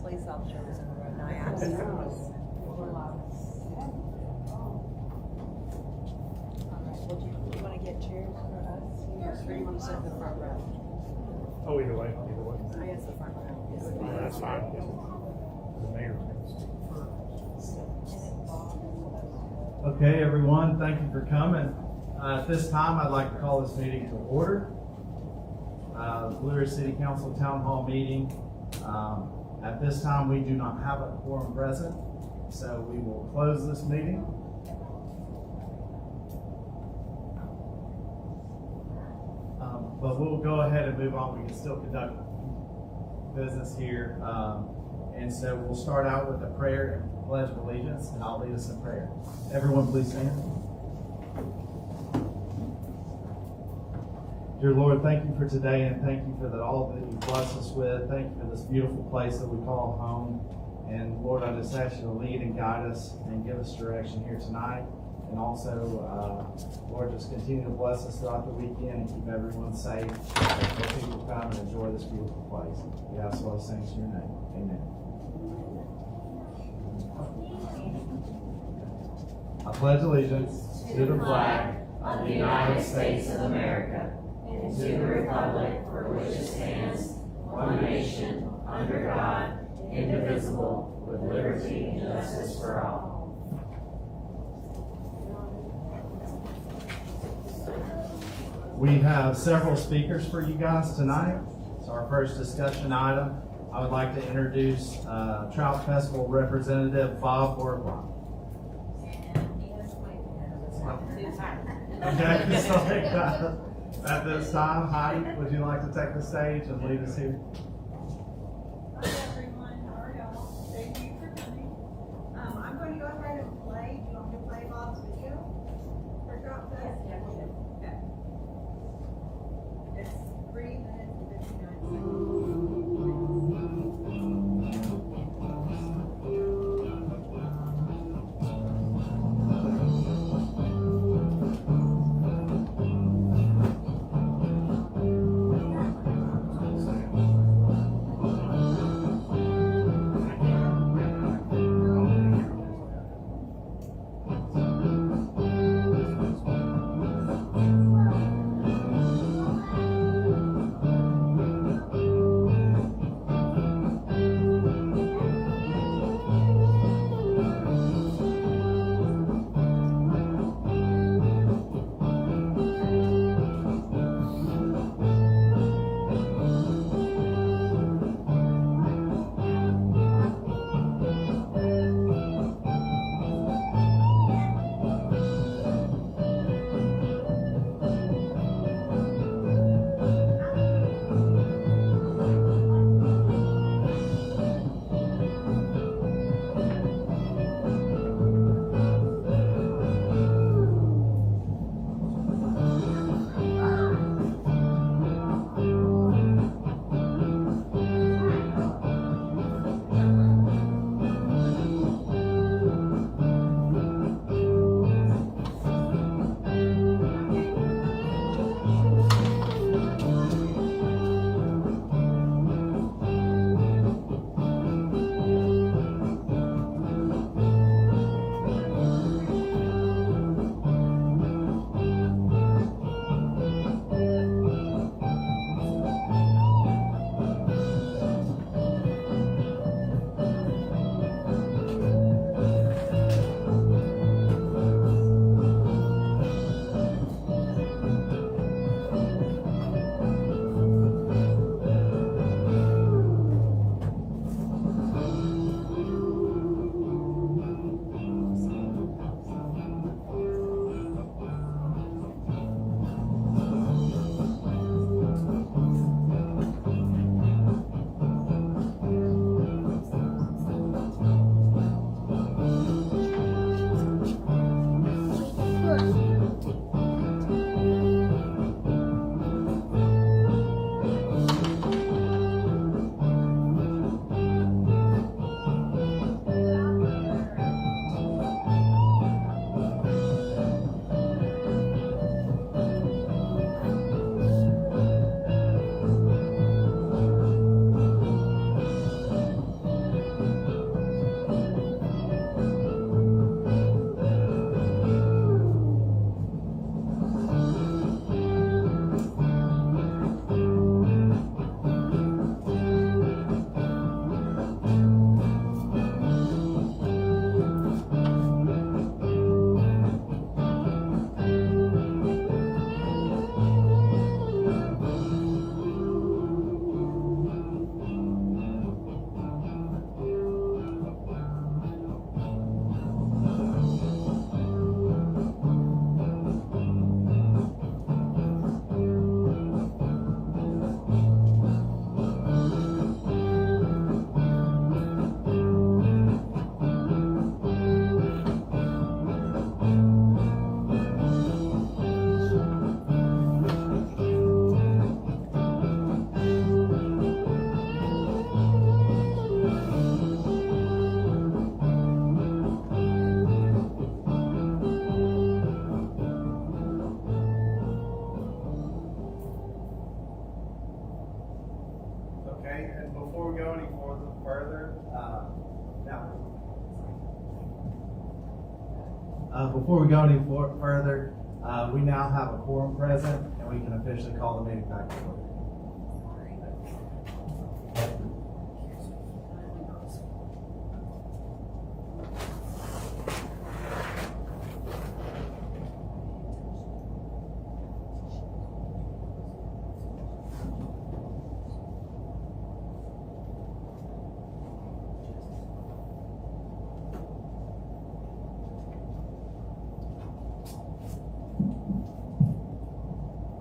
police officers in the room, and I asked them. Well, do you wanna get chairs for us? Or do you wanna sit in the front row? Oh, either way, either way. I guess the front row. Yeah, that's fine. The mayor. Okay, everyone, thank you for coming. At this time, I'd like to call this meeting to order. Blue Ridge City Council Town Hall meeting. At this time, we do not have a quorum present, so we will close this meeting. But we'll go ahead and move on. We can still conduct business here. And so we'll start out with a prayer and pledge of allegiance, and I'll lead us in prayer. Everyone, please stand. Dear Lord, thank you for today, and thank you for all that you bless us with. Thank you for this beautiful place that we call home. And Lord, I just ask you to lead and guide us and give us direction here tonight. And also, Lord, just continue to bless us throughout the weekend and keep everyone safe. Let people come and enjoy this beautiful place. We ask all these things in your name. Amen. I pledge allegiance to the flag of the United States of America and to the republic for which it stands, one nation, under God, indivisible, with liberty and justice for all. We have several speakers for you guys tonight. So our first discussion item, I would like to introduce Trout Festival representative Bob Ortwell. Okay, so at this time, Heidi, would you like to take the stage and lead us here? Hi everyone, how are y'all? Thank you for coming. I'm going to go ahead and play. Do you want me to play Bob's video for Trout Fest? Yes. Okay. It's 3 minutes and 59 seconds. go any further, before we go any further, we now have a quorum present, and we can officially call the meeting back to order.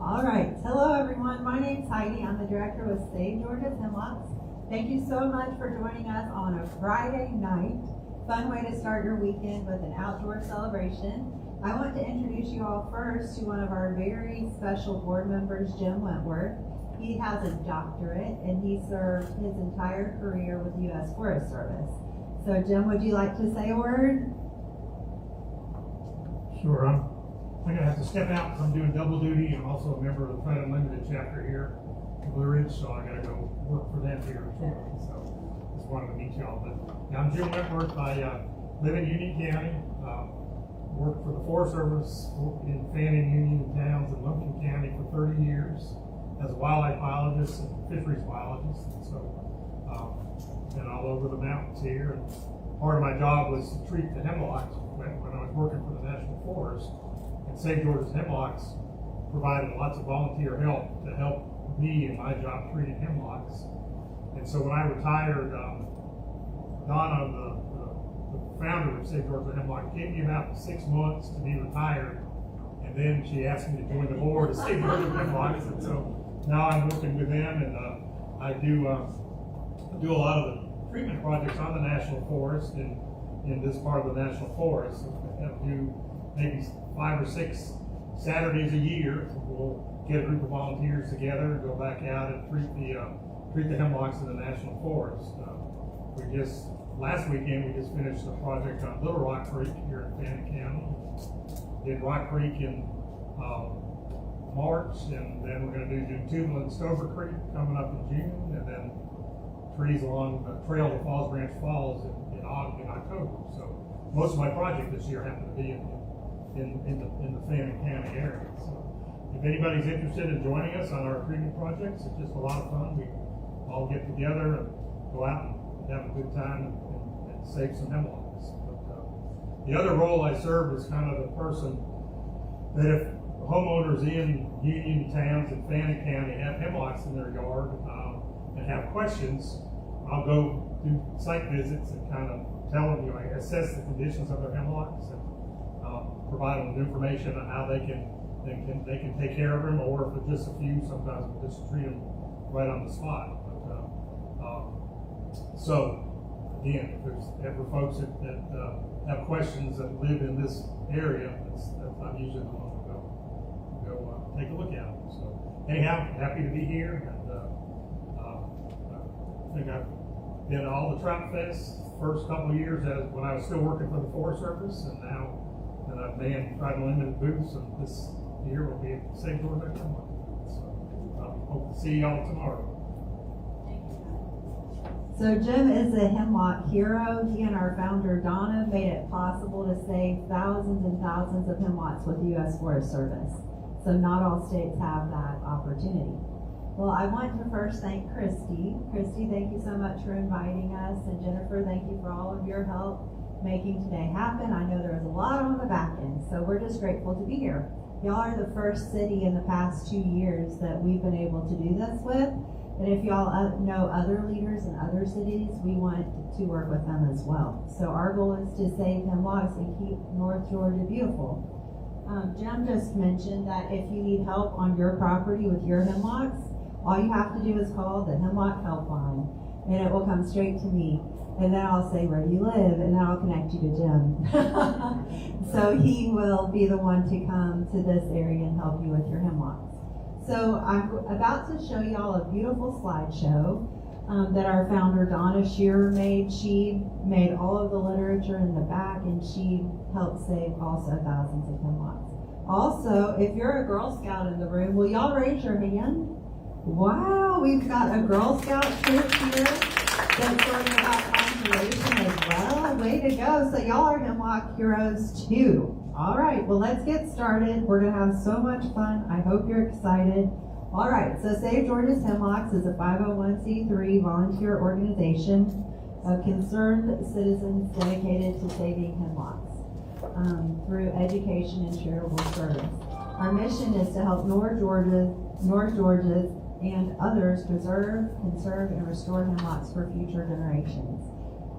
All right, hello everyone. My name's Heidi. I'm the director with Save Georgia's Hemlocks. Thank you so much for joining us on a Friday night. Fun way to start your weekend with an outdoor celebration. I want to introduce you all first to one of our very special board members, Jim Wentworth. He has a doctorate and he served his entire career with the U.S. Forest Service. So Jim, would you like to say a word? Sure, I'm gonna have to step out because I'm doing double duty. I'm also a member of the Fred Unlimited chapter here in Blue Ridge, so I gotta go work for them here shortly. So just wanted to meet y'all. But yeah, I'm Jim Wentworth. I live in Union County. Worked for the Forest Service in Fannin, Union, Towns, and Lumpkin County for 30 years as a wildlife biologist and fisheries biologist. And so been all over the mountains here. And part of my job was to treat the hemlocks when I was working for the National Forest. And Save Georgia's Hemlocks provided lots of volunteer help to help me in my job treating hemlocks. And so when I retired, Donna, the founder of Save Georgia Hemlock, gave me about 6 months to be retired. And then she asked me to join the board of Save Georgia Hemlocks. And so now I'm working with them, and I do a lot of the treatment projects on the National Forest and in this part of the National Forest. I do maybe 5 or 6 Saturdays a year. We'll get a group of volunteers together and go back out and treat the hemlocks in the National Forest. Last weekend we just finished a project on Little Rock Creek here in Fannin County. Did Rock Creek in March, and then we're going to do Tootle and Stover Creek coming up in June, and then trees along the trail to Falls Branch Falls in October. So most of my project this year happened to be in the Fannin County area. So if anybody's interested in joining us on our treatment projects, it's just a lot of fun. We all get together and go out and have a good time and save some hemlocks. But the other role I serve is kind of the person that if homeowners in Union, Towns, and Fannin County have hemlocks in their yard and have questions, I'll go do site visits and kind of tell them, I assess the conditions of their hemlocks and provide them with information on how they can take care of them, or if it's just a few, sometimes we just treat them right on the spot. So again, if there's ever folks that have questions that live in this area, I'm usually the one to go take a look at them. So anyhow, happy to be here, and I think I've been to all the trout fests first couple of years when I was still working for the Forest Service, and now that I've manned Fred Unlimited booths, and this year will be at Save Georgia Hemlock. So hope to see y'all tomorrow. So Jim is a hemlock hero. He and our founder Donna made it possible to save thousands and thousands of hemlocks with the U.S. Forest Service. So not all states have that opportunity. Well, I want to first thank Christy. Christy, thank you so much for inviting us. And Jennifer, thank you for all of your help making today happen. I know there was a lot on the back end, so we're just grateful to be here. Y'all are the first city in the past 2 years that we've been able to do this with. And if y'all know other leaders in other cities, we want to work with them as well. So our goal is to save hemlocks and keep North Georgia beautiful. Jim just mentioned that if you need help on your property with your hemlocks, all you have to do is call the Hemlock Helpline, and it will come straight to me. And then I'll say, where do you live? And then I'll connect you to Jim. So he will be the one to come to this area and help you with your hemlocks. So I'm about to show you all a beautiful slideshow that our founder Donna Shearer made. She made all of the literature in the back, and she helped save also thousands of hemlocks. Also, if you're a Girl Scout in the room, will y'all raise your hand? Wow, we've got a Girl Scout troop here. So y'all are Hemlock heroes too. All right, well, let's get started. We're gonna have so much fun. I hope you're excited. All right, so Save Georgia's Hemlocks is a 501c3 volunteer organization of concerned citizens dedicated to saving hemlocks through education and charitable service. Our mission is to help North Georgians and others preserve, conserve, and restore hemlocks for future generations.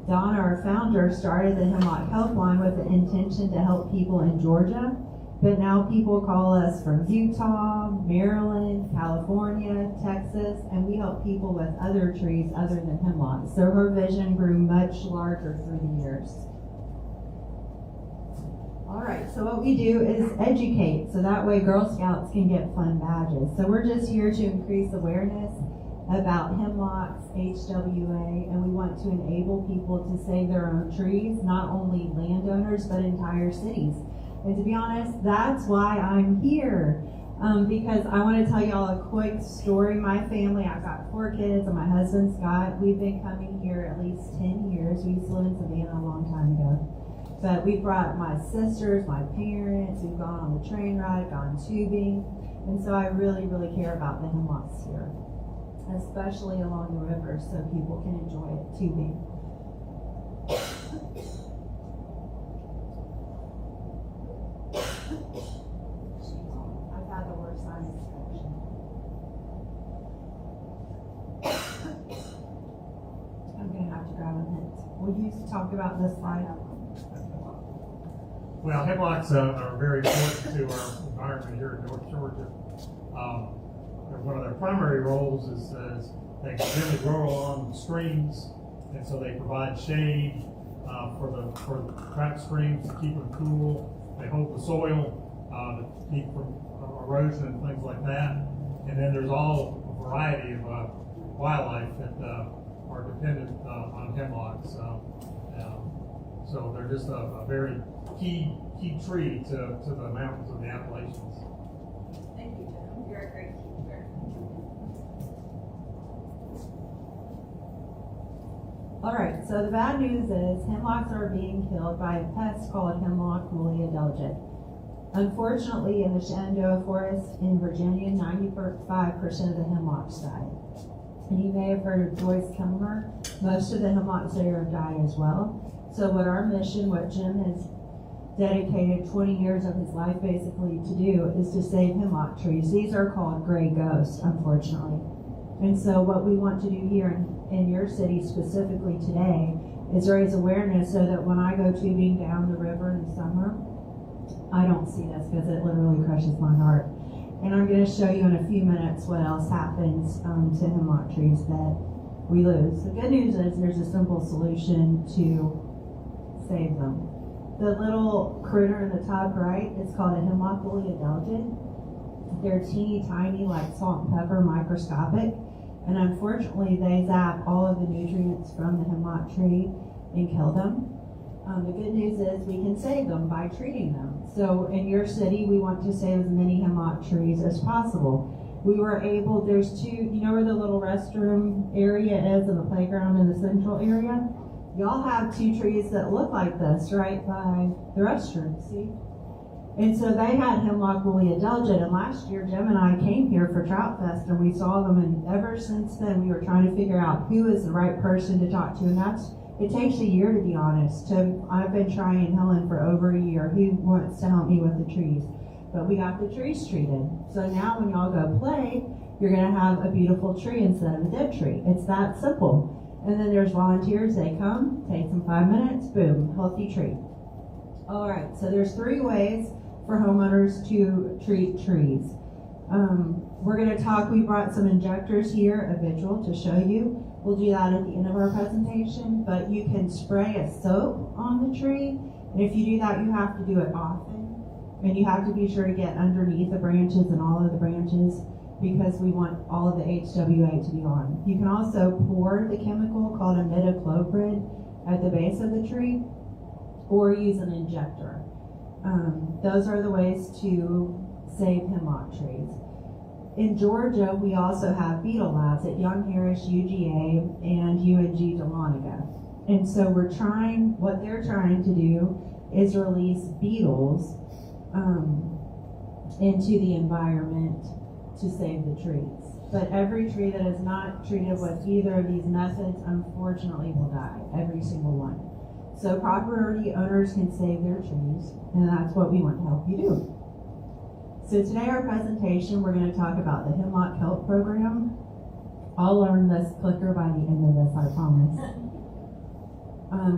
Donna, our founder, started the Hemlock Helpline with the intention to help people in Georgia, but now people call us from Utah, Maryland, California, Texas, and we help people with other trees other than hemlocks. So her vision grew much larger through the years. All right, so what we do is educate, so that way Girl Scouts can get fun badges. So we're just here to increase awareness about hemlocks, HWA, and we want to enable people to save their own trees, not only landowners, but entire cities. And to be honest, that's why I'm here, because I want to tell y'all a quick story. My family, I've got 4 kids, and my husband, Scott, we've been coming here at least 10 years. We used to live in Savannah a long time ago. But we brought my sisters, my parents, we've gone on the train ride, gone tubing, and so I really, really care about the hemlocks here, especially along the river so people can enjoy it, tubing. I've had the worst sinus infection. I'm gonna have to grab a mint. Will you talk about this slide? Well, hemlocks are very important to our environment here in North Georgia. One of their primary roles is they generally grow along streams, and so they provide shade for the track streams to keep them cool. They hold the soil to keep from erosion and things like that. And then there's all a variety of wildlife that are dependent on hemlocks. So they're just a very key tree to the mountains of the Appalachians. Thank you, Jim. You're a great teacher. All right, so the bad news is hemlocks are being killed by a pest called hemlock woolly adelgid. Unfortunately, in the Shenandoah Forest in Virginia, 95% of the hemlocks died. And you may have heard of Joyce Kilmer. Most of the hemlocks there have died as well. So what our mission, what Jim has dedicated 20 years of his life basically to do, is to save hemlock trees. These are called gray ghosts, unfortunately. And so what we want to do here in your city specifically today is raise awareness so that when I go tubing down the river in the summer, I don't see this because it literally crushes my heart. And I'm going to show you in a few minutes what else happens to hemlock trees that we lose. The good news is there's a simple solution to save them. The little critter in the top right is called a hemlock woolly adelgid. They're teeny tiny, like salt and pepper, microscopic, and unfortunately they zap all of the nutrients from the hemlock tree and kill them. The good news is we can save them by treating them. So in your city, we want to save as many hemlock trees as possible. We were able, there's 2, you know where the little restroom area is in the playground in the central area? Y'all have 2 trees that look like this right by the restroom, see? And so they had hemlock woolly adelgid, and last year Jim and I came here for Trout Fest and we saw them, and ever since then we were trying to figure out who is the right person to talk to, and it takes a year, to be honest. I've been trying Helen for over a year. Who wants to help me with the trees? But we got the trees treated. So now when y'all go play, you're gonna have a beautiful tree instead of a dead tree. It's that simple. And then there's volunteers, they come, takes them 5 minutes, boom, healthy tree. All right, so there's 3 ways for homeowners to treat trees. We're gonna talk, we brought some injectors here, a visual to show you. We'll do that at the end of our presentation, but you can spray a soap on the tree, and if you do that, you have to do it often, and you have to be sure to get underneath the branches and all of the branches, because we want all of the HWA to be on. You can also pour the chemical called imidacloprid at the base of the tree, or use an injector. Those are the ways to save hemlock trees. In Georgia, we also have beetle labs at Young Harris, UGA, and UNG Dahlonega. And so what they're trying to do is release beetles into the environment to save the trees. But every tree that is not treated with either of these methods, unfortunately, will die. Every single one. So property owners can save their trees, and that's what we want to help you do. So today our presentation, we're going to talk about the Hemlock Kelp Program. I'll learn this quicker by the end of this, I promise.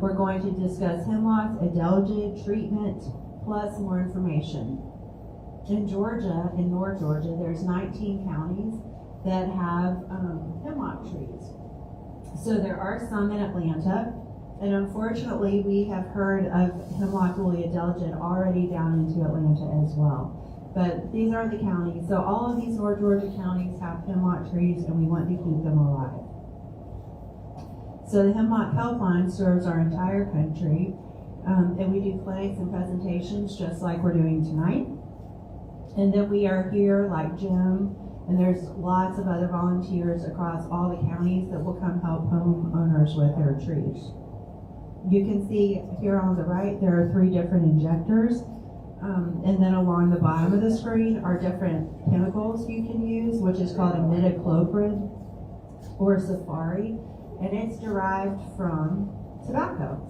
We're going to discuss hemlocks, adelgid, treatment, plus more information. In Georgia, in North Georgia, there's 19 counties that have hemlock trees. So there are some in Atlanta, and unfortunately we have heard of hemlock woolly adelgid already down into Atlanta as well. But these are the counties. So all of these North Georgia counties have hemlock trees, and we want to keep them alive. So the Hemlock Helpline serves our entire country, and we do clinics and presentations just like we're doing tonight. And then we are here like Jim, and there's lots of other volunteers across all the counties that will come help homeowners with their trees. You can see here on the right, there are 3 different injectors. And then along the bottom of the screen are different chemicals you can use, which is called imidacloprid or Safari, and it's derived from tobacco.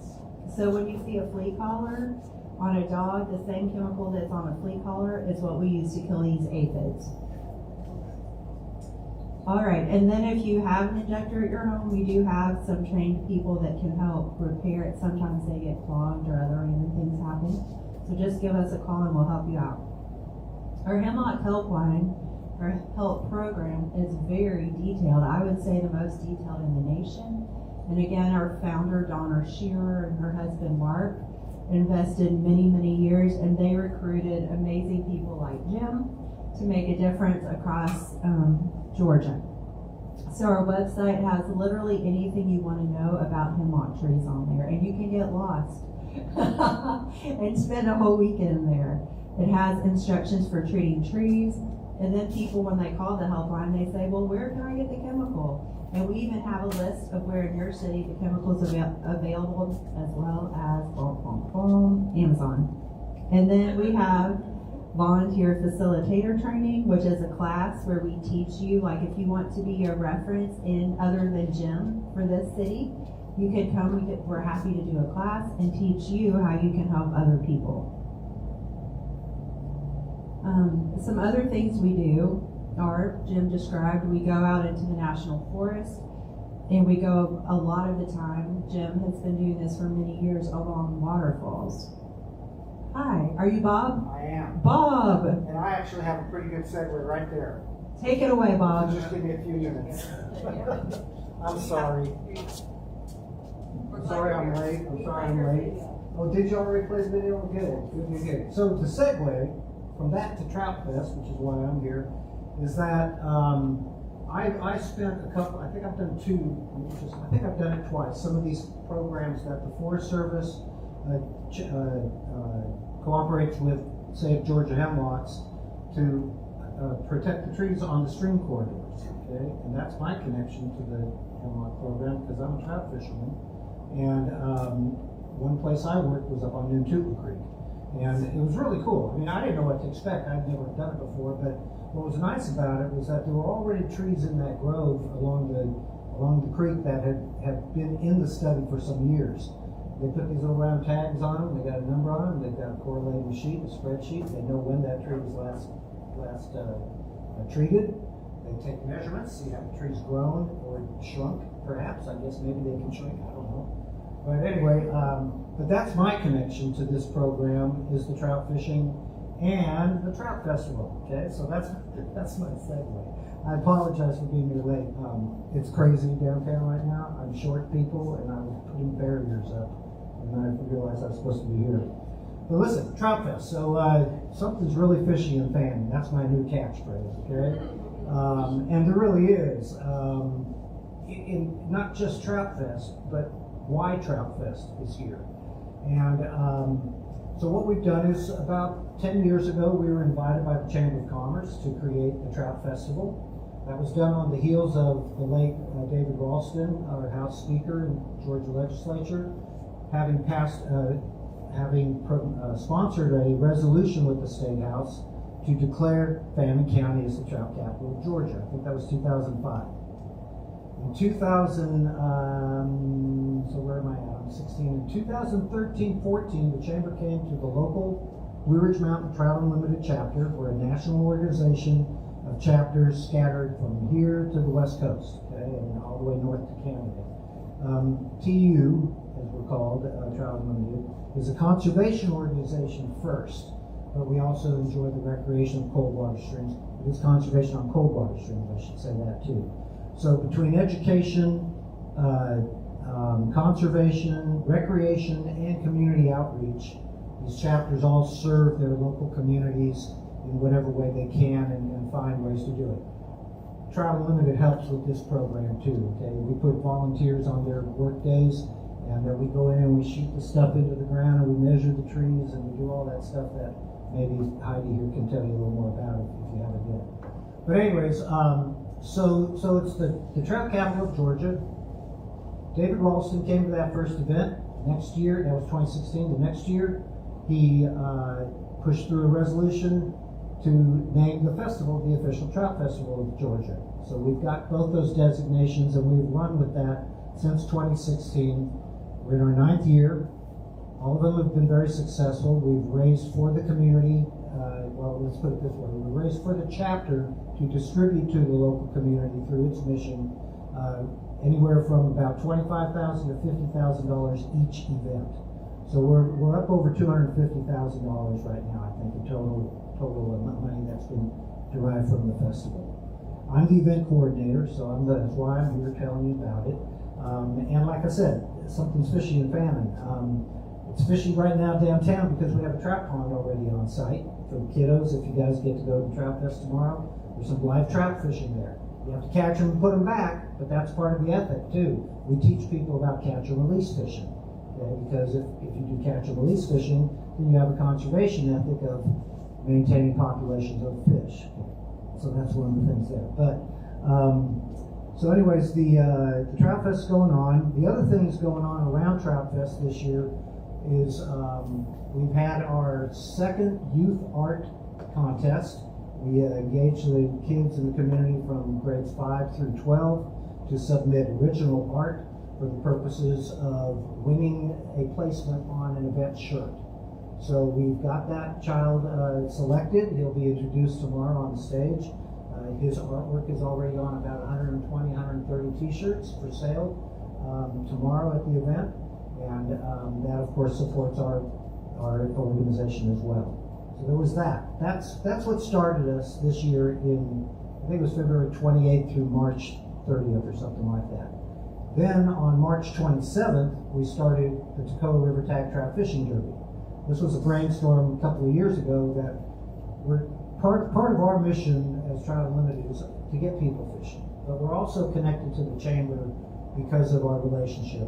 So when you see a flea collar on a dog, the same chemical that's on a flea collar is what we use to kill these aphids. All right, and then if you have an injector at your home, we do have some trained people that can help repair it. Sometimes they get clogged or other random things happen. So just give us a call and we'll help you out. Our Hemlock Helpline, our help program, is very detailed. I would say the most detailed in the nation. And again, our founder, Donna Shearer, and her husband, Mark, invested many, many years, and they recruited amazing people like Jim to make a difference across Georgia. So our website has literally anything you want to know about hemlock trees on there, and you can get lost and spend a whole weekend there. It has instructions for treating trees, and then people, when they call the helpline, they say, well, where can I get the chemical? And we even have a list of where in your city the chemicals are available, as well as Amazon. And then we have volunteer facilitator training, which is a class where we teach you, like if you want to be a reference in other than Jim for this city, you could come, we're happy to do a class and teach you how you can help other people. Some other things we do are, Jim described, we go out into the national forest, and we go a lot of the time, Jim has been doing this for many years, along waterfalls. Hi, are you Bob? I am. Bob! And I actually have a pretty good segue right there. Take it away, Bob. Just give me a few minutes. I'm sorry. I'm sorry I'm late. Oh, did you already play the video? Good. So to segue from that to Trout Fest, which is why I'm here, is that I spent a couple, I think I've done it twice. Some of these programs that the Forest Service cooperates with, say, Georgia Hemlocks to protect the trees on the stream corridors, okay? And that's my connection to the Hemlock program, because I'm a trout fisherman. And one place I worked was up on Nantucket Creek. And it was really cool. I mean, I didn't know what to expect. I'd never done it before, but what was nice about it was that there were already trees in that grove along the creek that had been in the study for some years. They put these little round tags on them, they got a number on them, they've got a correlating sheet, a spreadsheet, they know when that tree was last treated. They take measurements, see how the tree's grown or shrunk, perhaps. I guess maybe they can shrink, I don't know. But anyway, but that's my connection to this program, is the trout fishing and the Trout Festival, okay? So that's my segue. I apologize for being here late. It's crazy downtown right now. I'm short people, and I was putting barriers up, and I realized I was supposed to be here. But listen, Trout Fest. So something's really fishy and fanny. That's my new catchphrase, okay? And there really is. In not just Trout Fest, but why Trout Fest is here. And so what we've done is, about 10 years ago, we were invited by the Chamber of Commerce to create the Trout Festival. That was done on the heels of the late David Ralston, our House Speaker in the Georgia Legislature, having sponsored a resolution with the State House to declare Fannin County as the trout capital of Georgia. I think that was 2005. In 2000, so where am I at? I'm 16. In 2013-14, the Chamber came to the local Blue Ridge Mountain Trout Unlimited chapter. We're a national organization of chapters scattered from here to the West Coast, okay, and all the way north to Canada. TU, as we're called, Trout Unlimited, is a conservation organization first, but we also enjoy the recreation of cold water streams. It is conservation on cold water streams, I should say that too. So between education, conservation, recreation, and community outreach, these chapters all serve their local communities in whatever way they can and find ways to do it. Trout Unlimited helps with this program too, okay? We put volunteers on their work days, and then we go in and we shoot the stuff into the ground, and we measure the trees, and we do all that stuff that maybe Heidi here can tell you a little more about if you haven't yet. But anyways, so it's the trout capital of Georgia. David Ralston came to that first event. Next year, that was 2016, the next year, he pushed through a resolution to name the festival the official trout festival of Georgia. So we've got both those designations, and we've run with that since 2016. We're in our 9th year. All of them have been very successful. We've raised for the community, well, let's put it this way. We've raised for the chapter to distribute to the local community through its mission anywhere from about $25,000 to $50,000 each event. So we're up over $250,000 right now, I think, in total money that's been derived from the festival. I'm the event coordinator, so that's why I'm here telling you about it. And like I said, something's fishy in Fannin. It's fishy right now downtown because we have a trout pond already on site for the kiddos. If you guys get to go to the Trout Fest tomorrow, there's some live trout fishing there. You have to catch them and put them back, but that's part of the ethic too. We teach people about catch and release fishing, okay? Because if you do catch and release fishing, then you have a conservation ethic of maintaining populations of fish. So that's one of the things there. But so anyways, the Trout Fest is going on. The other thing that's going on around Trout Fest this year is we've had our second youth art contest. We engaged the kids in the community from grades 5 through 12 to submit original art for the purposes of winning a placement on an event shirt. So we've got that child selected. He'll be introduced tomorrow on the stage. His artwork is already on about 120, 130 t-shirts for sale tomorrow at the event. And that, of course, supports our organization as well. So there was that. That's what started us this year in, I think it was February 28th through March 30th or something like that. Then on March 27th, we started the Toccoa River Tag Trout Fishing Derby. This was a brainstorm a couple of years ago that we're part of our mission as Trout Unlimited is to get people fishing. But we're also connected to the Chamber because of our relationship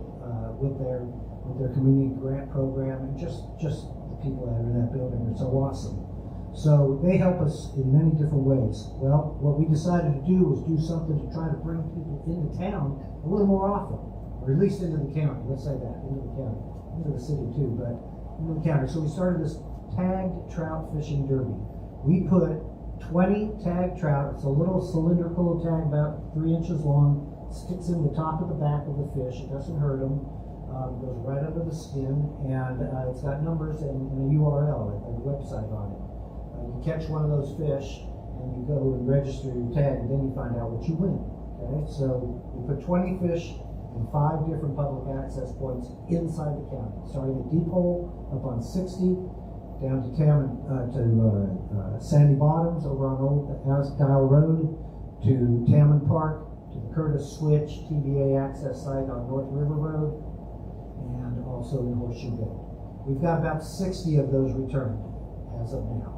with their community grant program, and just the people that are in that building are so awesome. So they help us in many different ways. Well, what we decided to do was do something to try to bring people into town a little more often, or at least into the county. Let's say that, into the county, into the city too, but into the county. So we started this tagged trout fishing derby. We put 20 tagged trout. It's a little cylindrical tag about 3 inches long. Sticks in the top of the back of the fish. It doesn't hurt them. Goes right under the skin, and it's got numbers and a URL, a website on it. You catch one of those fish, and you go and register your tag, and then you find out what you win. Okay, so we put 20 fish in 5 different public access points inside the county, starting at Deep Hole up on 60, down to Sandy Bottoms over on Old Ascot Road, to Tammon Park, to the Curtis Switch TVA access site on North River Road, and also in Horseshoe Bend. We've got about 60 of those returned as of now,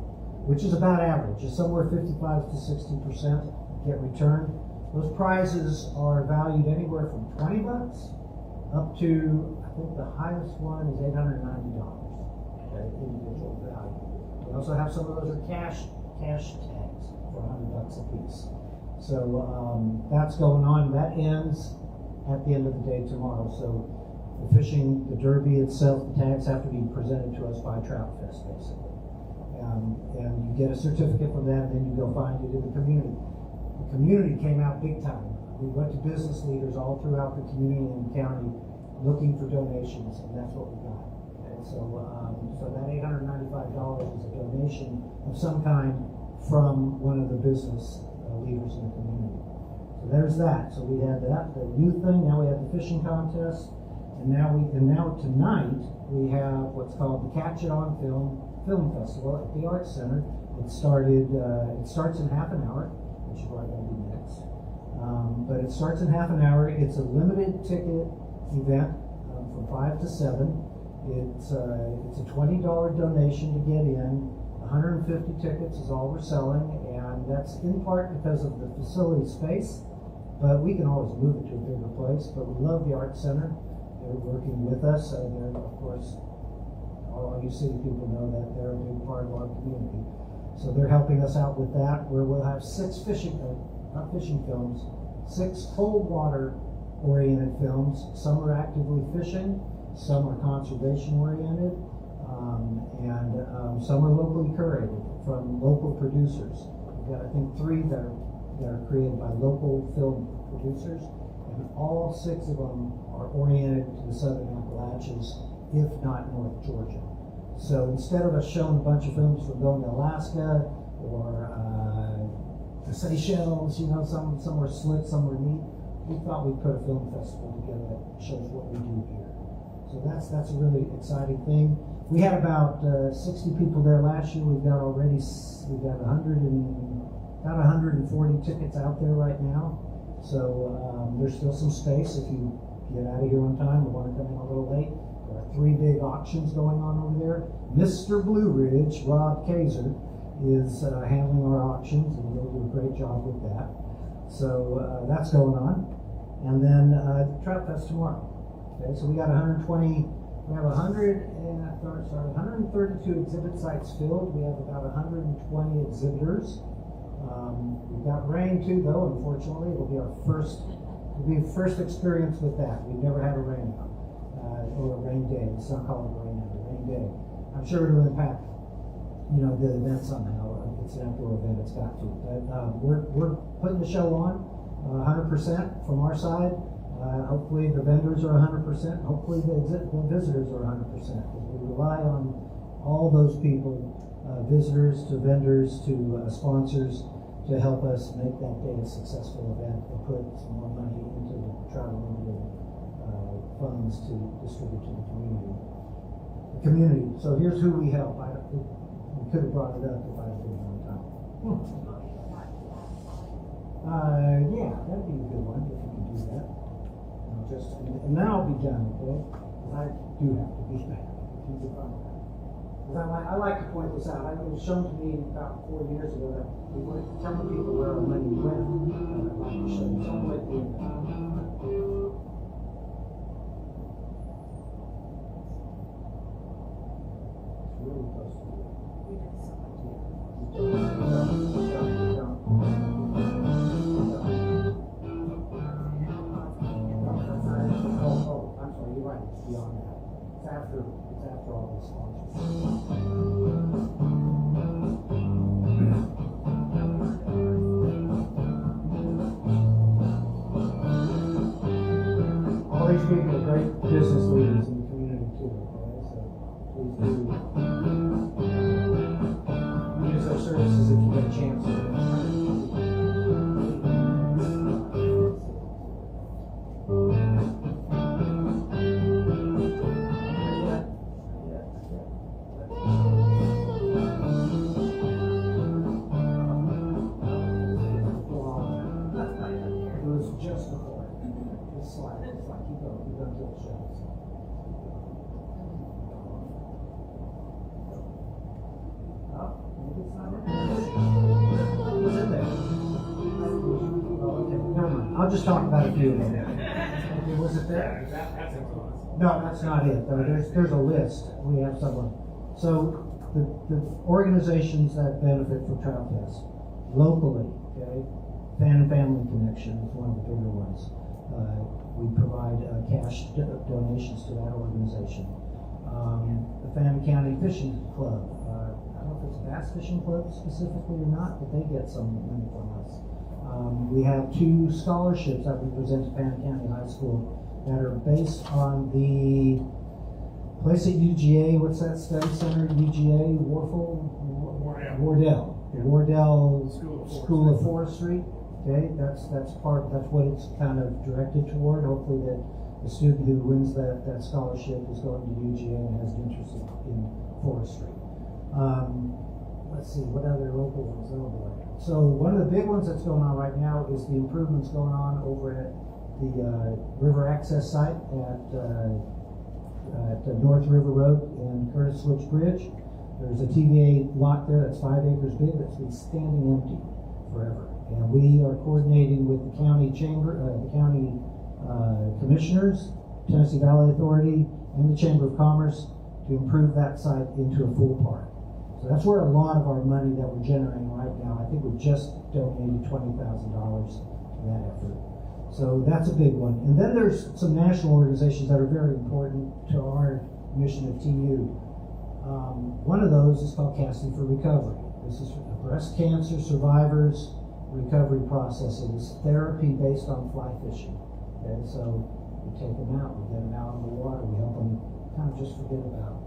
which is about average. It's somewhere 55 to 60% get returned. Those prizes are valued anywhere from $20 up to, I think the highest one is $890, okay, individual value. We also have some of those are cash tags for $100 a piece. So that's going on. That ends at the end of the day tomorrow. So the fishing, the derby itself, the tags have to be presented to us by Trout Fest, basically. And you get a certificate from that, and then you go find it in the community. The community came out big time. We went to business leaders all throughout the community and county looking for donations, and that's what we got. And so that $895 is a donation of some kind from one of the business leaders in the community. So there's that. So we had that, the youth thing. Now we have the fishing contest, and now tonight we have what's called the Catch It On Film Festival at the Arts Center. It starts in half an hour, which is where I'm going to be next. But it starts in half an hour. It's a limited ticket event from 5 to 7. It's a $20 donation to get in. 150 tickets is all we're selling, and that's in part because of the facility space, but we can always move it to a bigger place. But we love the Arts Center. They're working with us. They're, of course, all you city people know that they're a big part of our community. So they're helping us out with that, where we'll have 6 not fishing films, 6 cold water oriented films. Some are actively fishing, some are conservation oriented, and some are locally curated from local producers. We've got, I think, 3 that are created by local film producers, and all 6 of them are oriented to the Southern Appalachians, if not North Georgia. So instead of us showing a bunch of films from going to Alaska or the Seychelles, some were slick, some were neat, we thought we'd put a film festival together that shows what we do here. So that's a really exciting thing. We had about 60 people there last year. We've got 140 tickets out there right now. So there's still some space if you get out of here on time or want to come in a little late. There are 3 big auctions going on over there. Mr. Blue Ridge, Rob Kaiser, is handling our auctions, and he'll do a great job with that. So that's going on. And then Trout Fest tomorrow. Okay, so we got 132 exhibit sites filled. We have about 120 exhibitors. We've got rain too, though, unfortunately. It'll be our first experience with that. We've never had a rain out. Or a rain day. It's not called a rain out, a rain day. I'm sure it'll impact, the event somehow. It's an outdoor event, it's got to. But we're putting the show on 100% from our side. Hopefully the vendors are 100%. Hopefully the visitors are 100%. Because we rely on all those people, visitors to vendors to sponsors, to help us make that day a successful event and put some more money into the Trout Unlimited funds to distribute to the community. So here's who we help. We could have brought it up if I had been on time. Yeah, that'd be a good one if you could do that. And then I'll be done, okay? Because I do have to be back. Because I like to point this out. It was shown to me about 4 years ago that we weren't telling people where our money went. And I'd like to show you something like doing that. Really close to you. Oh, I'm sorry, you're right, it's beyond that. It's after all the sponsors. All these people are great business leaders in the community too, okay? So please do use their services if you get a chance to. It was just before this slide. It's like keep going till it shows. Maybe it's not in there. What's in there? Oh, okay, never mind. I'll just talk about a few of them. Okay, was it there? No, that's not it. There's a list. We have someone. So the organizations that benefit from Trout Fest locally, okay? Fan and Family Connection is one of the bigger ones. We provide cash donations to that organization. The Fannin County Fishing Club, I don't know if it's a bass fishing club specifically or not, but they get some money from us. We have 2 scholarships that we present to Fannin County High School that are based on the place at UGA. What's that study center? UGA, Wardell. The Wardell School of Forestry. Okay, that's what it's kind of directed toward. Hopefully that the student who wins that scholarship is going to UGA and has an interest in forestry. Let's see, what other local ones? Oh boy. So one of the big ones that's going on right now is the improvements going on over at the river access site at the North River Road and Curtis Switch Bridge. There's a TVA lot there that's 5 acres big that's been standing empty forever. And we are coordinating with the county chamber, the county commissioners, Tennessee Valley Authority, and the Chamber of Commerce to improve that site into a full park. So that's where a lot of our money that we're generating right now. I think we just donated $20,000 to that effort. So that's a big one. And then there's some national organizations that are very important to our mission at TU. One of those is called Casting for Recovery. This is for breast cancer survivors recovery process. It is therapy based on fly fishing. Okay, so we take them out, we get them out in the water, we help them kind of just forget about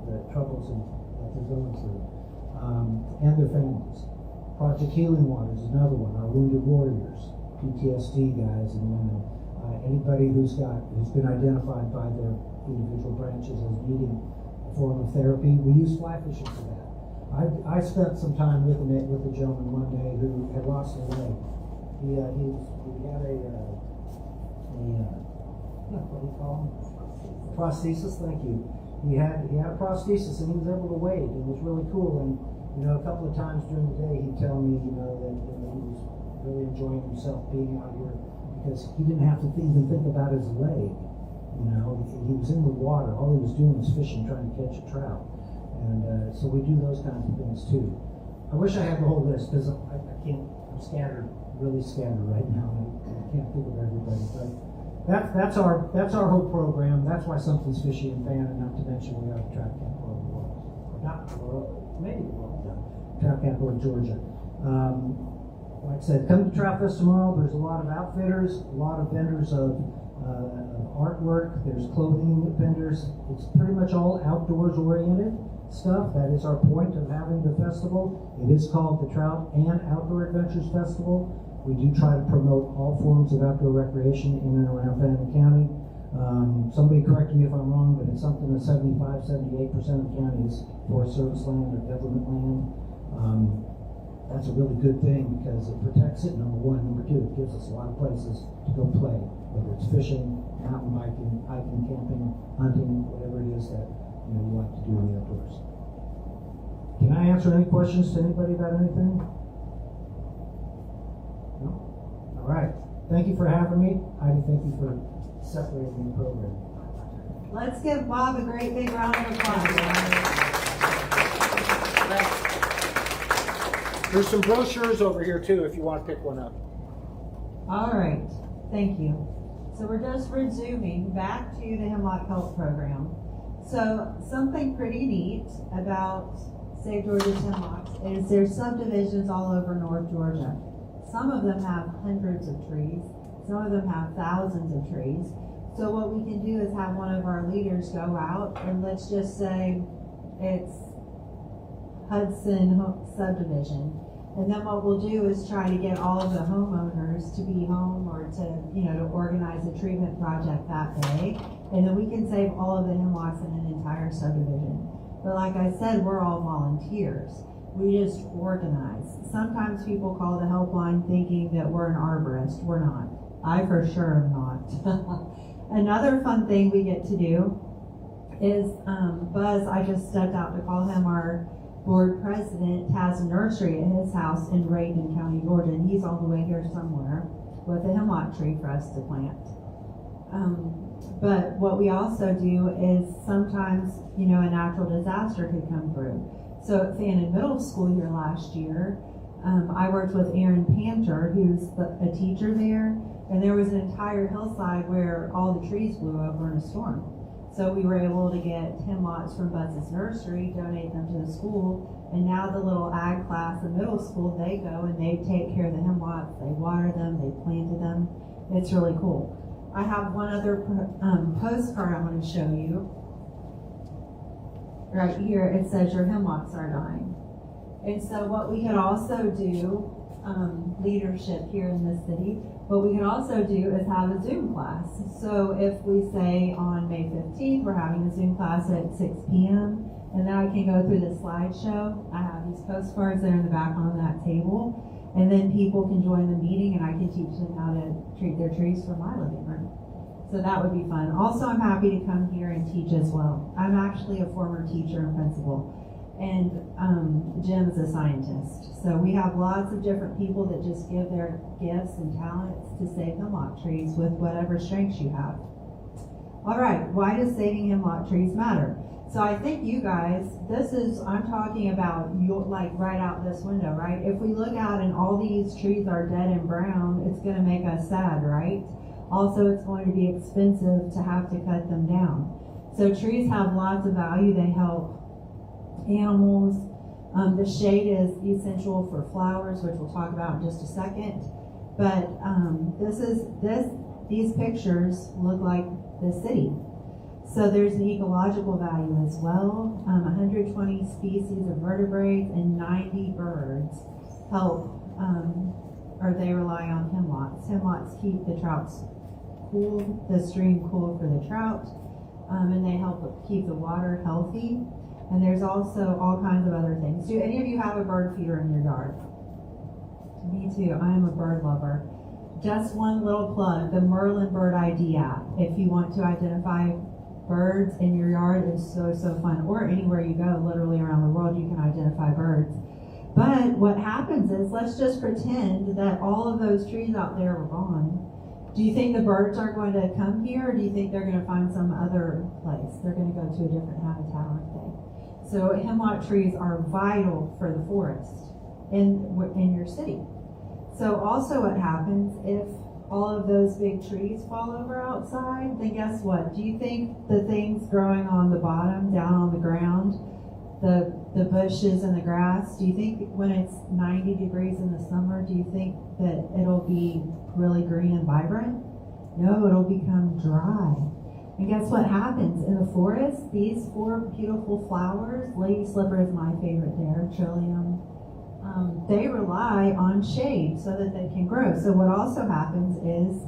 the troubles that they're going through, and their families. Project Healing Waters is another one. Our Wounded Warriors, PTSD guys and women, anybody who's been identified by their individual branches as needing a form of therapy. We use fly fishing for that. I spent some time with a gentleman one day who had lost a leg. He had what do you call them? Prosthesis. Thank you. He had a prosthesis and he was able to wade. It was really cool. And a couple of times during the day he'd tell me that he was really enjoying himself being out here because he didn't have to even think about his leg. He was in the water. All he was doing was fishing, trying to catch a trout. And so we do those kinds of things too. I wish I had the whole list because I can't. I'm scattered, really scattered right now. I can't think of everybody. But that's our whole program. That's why Something's Fishy and Fannin, not to mention we have Trout Camp all over the world. Not the world, maybe the world. Trout Camp in Georgia. Like I said, come to Trout Fest tomorrow. There's a lot of outfitters, a lot of vendors of artwork. There's clothing vendors. It's pretty much all outdoors oriented stuff. That is our point of having the festival. It is called the Trout and Outdoor Adventures Festival. We do try to promote all forms of outdoor recreation in and around Fannin County. Somebody correct me if I'm wrong, but it's something that 75-78% of the county is Forest Service land or government land. That's a really good thing because it protects it, number one. Number two, it gives us a lot of places to go play, whether it's fishing, mountain biking, hiking, camping, hunting, whatever it is that you like to do in the outdoors. Can I answer any questions to anybody about anything? No? All right. Thank you for having me. Heidi, thank you for separating the program. Let's give Bob a great big round of applause. There's some brochures over here too if you want to pick one up. All right. Thank you. So we're just resuming back to the Hemlock Health Program. So something pretty neat about Save Georgia's Hemlocks is there's subdivisions all over North Georgia. Some of them have hundreds of trees. Some of them have thousands of trees. So what we can do is have one of our leaders go out and let's just say it's Hudson subdivision. And then what we'll do is try to get all of the homeowners to be home or to organize a treatment project that day. And then we can save all of the hemlocks in an entire subdivision. But like I said, we're all volunteers. We just organize. Sometimes people call the helpline thinking that we're an arborist. We're not. I for sure am not. Another fun thing we get to do is Buzz, I just stepped out to call him our board president, has a nursery at his house in Reagan County, Georgia, and he's all the way here somewhere with a hemlock tree for us to plant. But what we also do is sometimes, a natural disaster could come through. So at Fannin Middle School here last year, I worked with Aaron Panter, who's a teacher there, and there was an entire hillside where all the trees blew over in a storm. So we were able to get hemlocks from Buzz's nursery, donate them to the school, and now the little ag class in middle school, they go and they take care of the hemlocks, they water them, they planted them. It's really cool. I have one other postcard I'm going to show you. Right here, it says your hemlocks are dying. And so what we could also do, leadership here in this city, what we could also do is have a Zoom class. So if we say on May 15th, we're having a Zoom class at 6 p.m., and then I can go through the slideshow. I have these postcards there in the back on that table, and then people can join the meeting and I can teach them how to treat their trees for my living room. So that would be fun. Also, I'm happy to come here and teach as well. I'm actually a former teacher and principal. And Jim's a scientist. So we have lots of different people that just give their gifts and talents to save hemlock trees with whatever strengths you have. All right, why does saving hemlock trees matter? So I think you guys, I'm talking about like right out this window, right? If we look out and all these trees are dead and brown, it's gonna make us sad, right? Also, it's going to be expensive to have to cut them down. So trees have lots of value. They help animals. The shade is essential for flowers, which we'll talk about in just a second. But these pictures look like the city. So there's an ecological value as well. 120 species of vertebrates and 90 birds help, or they rely on hemlocks. Hemlocks keep the trouts cool, the stream cool for the trout, and they help keep the water healthy. And there's also all kinds of other things. Do any of you have a bird feeder in your yard? Me too. I am a bird lover. Just one little plug, the Merlin Bird ID app. If you want to identify birds in your yard, it's so fun. Or anywhere you go, literally around the world, you can identify birds. But what happens is, let's just pretend that all of those trees out there are gone. Do you think the birds are going to come here, or do you think they're going to find some other place? They're going to go to a different habitat, aren't they? So hemlock trees are vital for the forest in your city. So also what happens if all of those big trees fall over outside, then guess what? Do you think the things growing on the bottom, down on the ground, the bushes and the grass, do you think when it's 90 degrees in the summer, do you think that it'll be really green and vibrant? No, it'll become dry. And guess what happens in the forest? These 4 beautiful flowers, lady slipper is my favorite there, trillium, they rely on shade so that they can grow. So what also happens is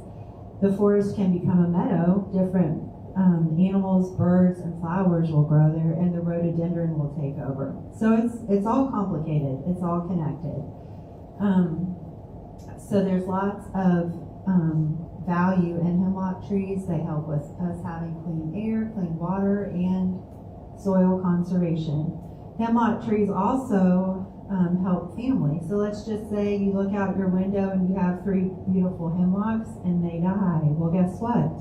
the forest can become a meadow. Different animals, birds, and flowers will grow there, and the rhododendron will take over. So it's all complicated. It's all connected. So there's lots of value in hemlock trees. They help with us having clean air, clean water, and soil conservation. Hemlock trees also help families. So let's just say you look out your window and you have 3 beautiful hemlocks and they die. Well, guess what?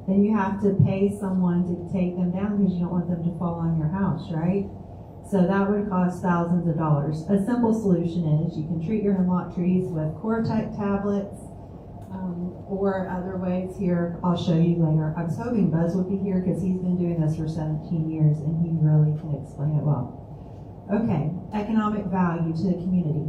Then you have to pay someone to take them down because you don't want them to fall on your house, right? So that would cost thousands of dollars. A simple solution is you can treat your hemlock trees with Cortec tablets, or other ways here. I'll show you later. I was hoping Buzz would be here because he's been doing this for 17 years and he really can explain it well. Okay, economic value to the community.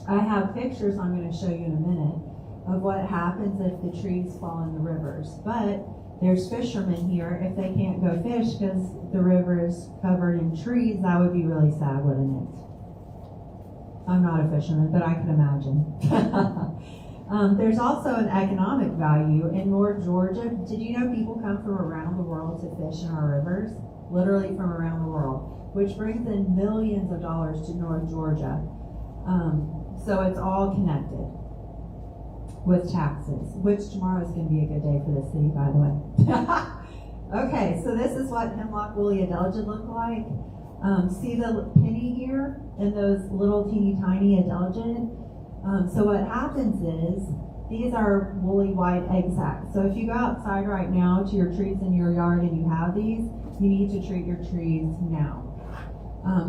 I have pictures I'm going to show you in a minute of what happens if the trees fall in the rivers. But there's fishermen here. If they can't go fish because the river is covered in trees, that would be really sad, wouldn't it? I'm not a fisherman, but I can imagine. There's also an economic value. In North Georgia, did you know people come from around the world to fish in our rivers? Literally from around the world, which brings in millions of dollars to North Georgia. So it's all connected with taxes, which tomorrow is going to be a good day for the city, by the way. Okay, so this is what hemlock woolly adelgid look like. See the penny here and those little teeny tiny adelgid? So what happens is these are woolly white egg sacs. So if you go outside right now to your trees in your yard and you have these, you need to treat your trees now.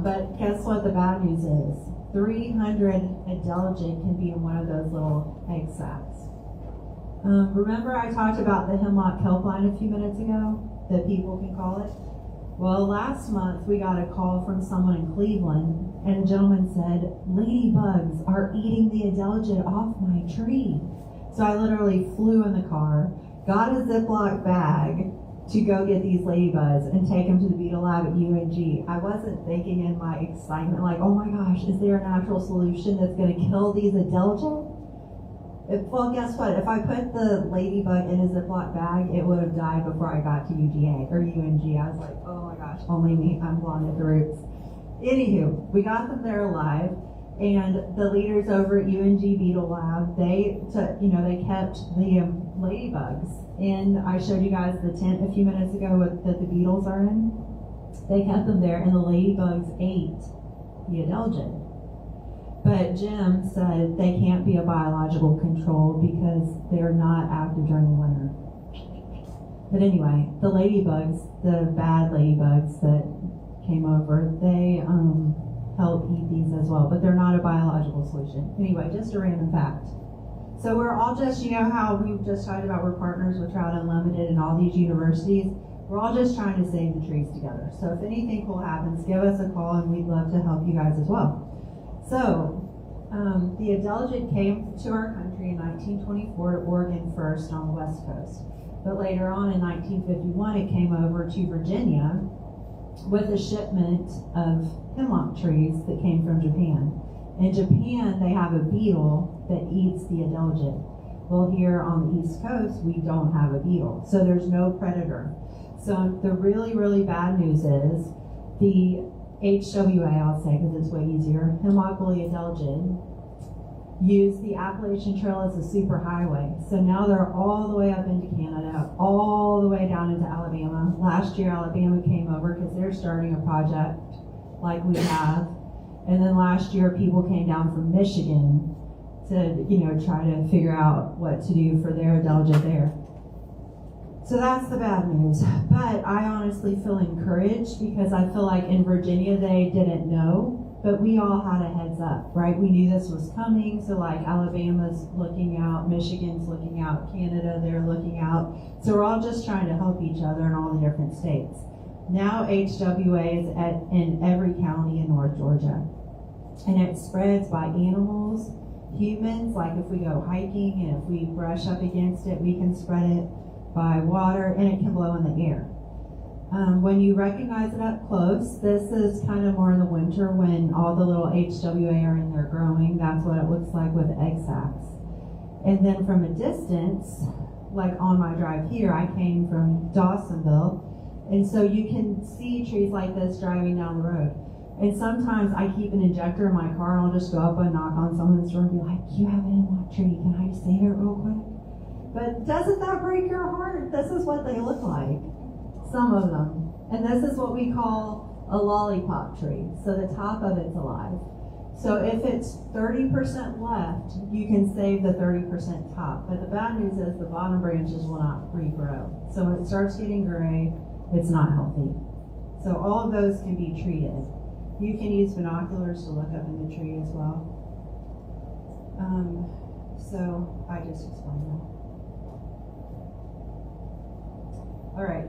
But guess what the bad news is? 300 adelgid can be in one of those little egg sacs. Remember I talked about the hemlock helpline a few minutes ago that people can call it? Well, last month we got a call from someone in Cleveland, and a gentleman said, ladybugs are eating the adelgid off my tree. So I literally flew in the car, got a Ziploc bag to go get these ladybugs and take them to the beetle lab at UNG. I wasn't thinking in my excitement like, oh my gosh, is there a natural solution that's going to kill these adelgid? Well, guess what? If I put the ladybug in a Ziploc bag, it would have died before I got to UGA or UNG. I was like, oh my gosh, only me. I'm blonde at the roots. Anywho, we got them there alive, and the leaders over at UNG Beetle Lab, they took, they kept the ladybugs. And I showed you guys the tent a few minutes ago that the beetles are in. They kept them there, and the ladybugs ate the adelgid. But Jim said they can't be a biological control because they're not active during the winter. But anyway, the ladybugs, the bad ladybugs that came over, they help eat these as well, but they're not a biological solution. Anyway, just a random fact. So we're all just, how we've just talked about we're partners with Trout Unlimited and all these universities. We're all just trying to save the trees together. So if anything cool happens, give us a call and we'd love to help you guys as well. So, the adelgid came to our country in 1924 to Oregon first on the West Coast. But later on in 1951, it came over to Virginia with a shipment of hemlock trees that came from Japan. In Japan, they have a beetle that eats the adelgid. Well, here on the East Coast, we don't have a beetle, so there's no predator. So the really, really bad news is the HWA, I'll say because it's way easier, hemlock woolly adelgid, use the Appalachian Trail as a super highway. So now they're all the way up into Canada, all the way down into Alabama. Last year, Alabama came over because they're starting a project like we have. And then last year, people came down from Michigan to, try to figure out what to do for their adelgid there. So that's the bad news. But I honestly feel encouraged because I feel like in Virginia they didn't know, but we all had a heads up, right? We knew this was coming. So like Alabama's looking out, Michigan's looking out, Canada, they're looking out. So we're all just trying to help each other in all the different states. Now HWA is in every county in North Georgia. And it spreads by animals, humans, like if we go hiking and if we brush up against it, we can spread it by water, and it can blow in the air. When you recognize it up close, this is kind of more in the winter when all the little HWA are in there growing. That's what it looks like with egg sacs. And then from a distance, like on my drive here, I came from Dawsonville, and so you can see trees like this driving down the road. And sometimes I keep an injector in my car, and I'll just go up and knock on someone's door and be like, "You have an hemlock tree, can I just save it real quick?" But doesn't that break your heart? This is what they look like, some of them. And this is what we call a lollipop tree. So the top of it's alive. So if it's 30% left, you can save the 30% top. But the bad news is the bottom branches will not regrow. So when it starts getting gray, it's not healthy. So all of those can be treated. You can use binoculars to look up in the tree as well. So I just explained that. All right,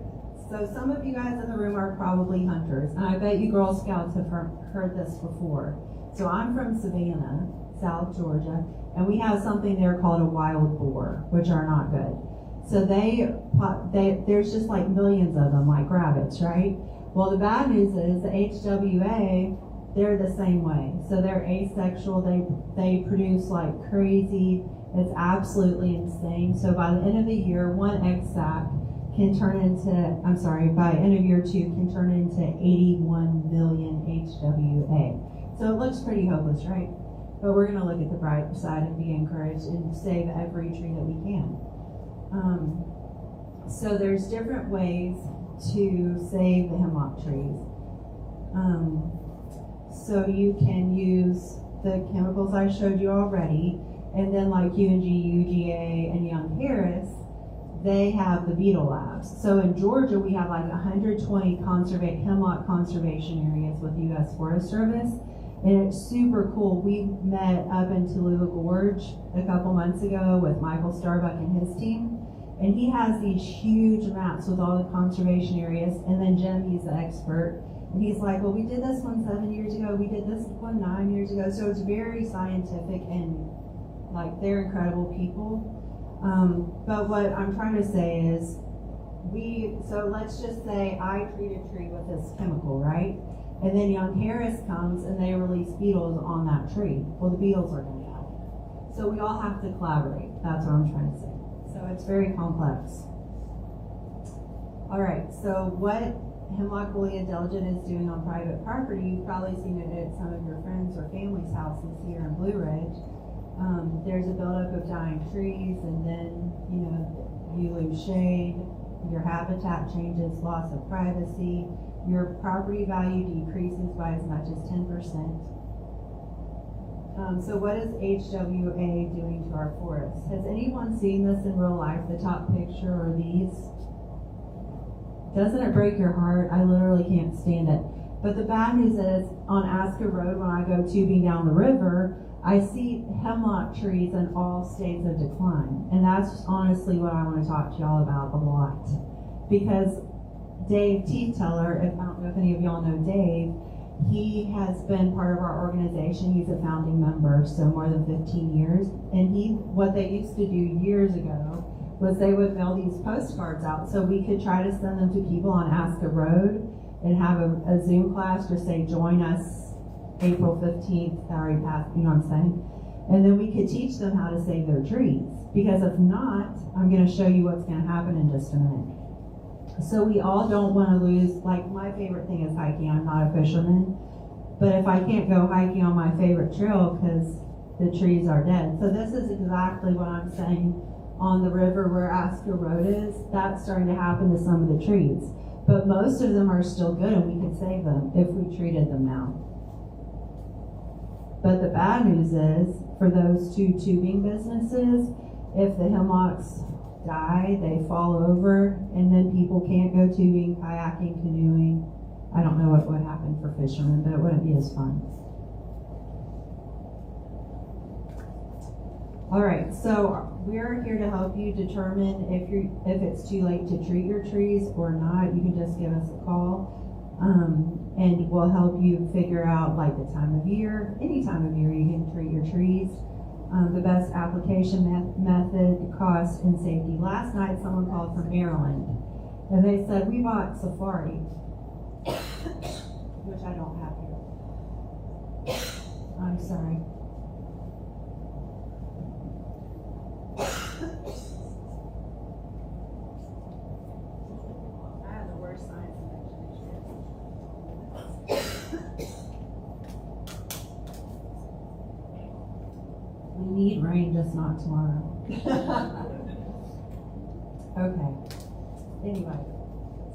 so some of you guys in the room are probably hunters, and I bet you Girl Scouts have heard this before. So I'm from Savannah, South Georgia, and we have something there called a wild boar, which are not good. So there's just like millions of them, like rabbits, right? Well, the bad news is the HWA, they're the same way. So they're asexual, they produce like crazy, it's absolutely insane. So by the end of the year, one egg sac can turn into, by end of year 2, can turn into 81 million HWA. So it looks pretty hopeless, right? But we're going to look at the bright side and be encouraged and save every tree that we can. So there's different ways to save the hemlock trees. So you can use the chemicals I showed you already, and then like UNG, UGA, and Young Harris, they have the beetle labs. So in Georgia, we have like 120 hemlock conservation areas with the U.S. Forest Service, And it's super cool. We met up in Tallulah Gorge a couple months ago with Michael Starbuck and his team. And he has these huge maps with all the conservation areas. And then Jim, he's the expert. And he's like, well, we did this one 7 years ago. We did this one 9 years ago. So it's very scientific and like they're incredible people. But what I'm trying to say is so let's just say I treat a tree with this chemical, right? And then Young Harris comes and they release beetles on that tree. Well, the beetles are going to die. So we all have to collaborate. That's what I'm trying to say. So it's very complex. All right, so what Hemlock Woolly Diligent is doing on private property, you've probably seen it at some of your friends' or family's houses here in Blue Ridge. There's a buildup of dying trees, and then, you lose shade, your habitat changes, loss of privacy, your property value decreases by as much as 10%. So what is HWA doing to our forests? Has anyone seen this in real life, the top picture or these? Doesn't it break your heart? I literally can't stand it. But the bad news is, on Aska Road, when I go tubing down the river, I see hemlock trees in all states of decline. And that's honestly what I want to talk to y'all about a lot. Because Dave Teeth-Teller, I don't know if any of y'all know Dave, he has been part of our organization. He's a founding member, so more than 15 years. And what they used to do years ago was they would mail these postcards out so we could try to send them to people on Aska Road and have a Zoom class, just say, join us April 15th, already passed, you know what I'm saying? And then we could teach them how to save their trees. Because if not, I'm going to show you what's going to happen in just a minute. So we all don't want to lose, like my favorite thing is hiking. I'm not a fisherman. But if I can't go hiking on my favorite trail because the trees are dead. So this is exactly what I'm saying on the river where Aska Road is. That's starting to happen to some of the trees. But most of them are still good and we could save them if we treated them now. But the bad news is, for those two tubing businesses, if the hemlocks die, they fall over, and then people can't go tubing, kayaking, canoeing. I don't know what would happen for fishermen, but it wouldn't be as fun. All right, so we're here to help you determine if it's too late to treat your trees or not. You can just give us a call, and we'll help you figure out like the time of year. Any time of year you can treat your trees. The best application method, cost, and safety. Last night someone called from Maryland, and they said, we bought Safari, which I don't have here. I'm sorry. I have the worst science infection. We need rain, just not tomorrow. Okay. Anyway,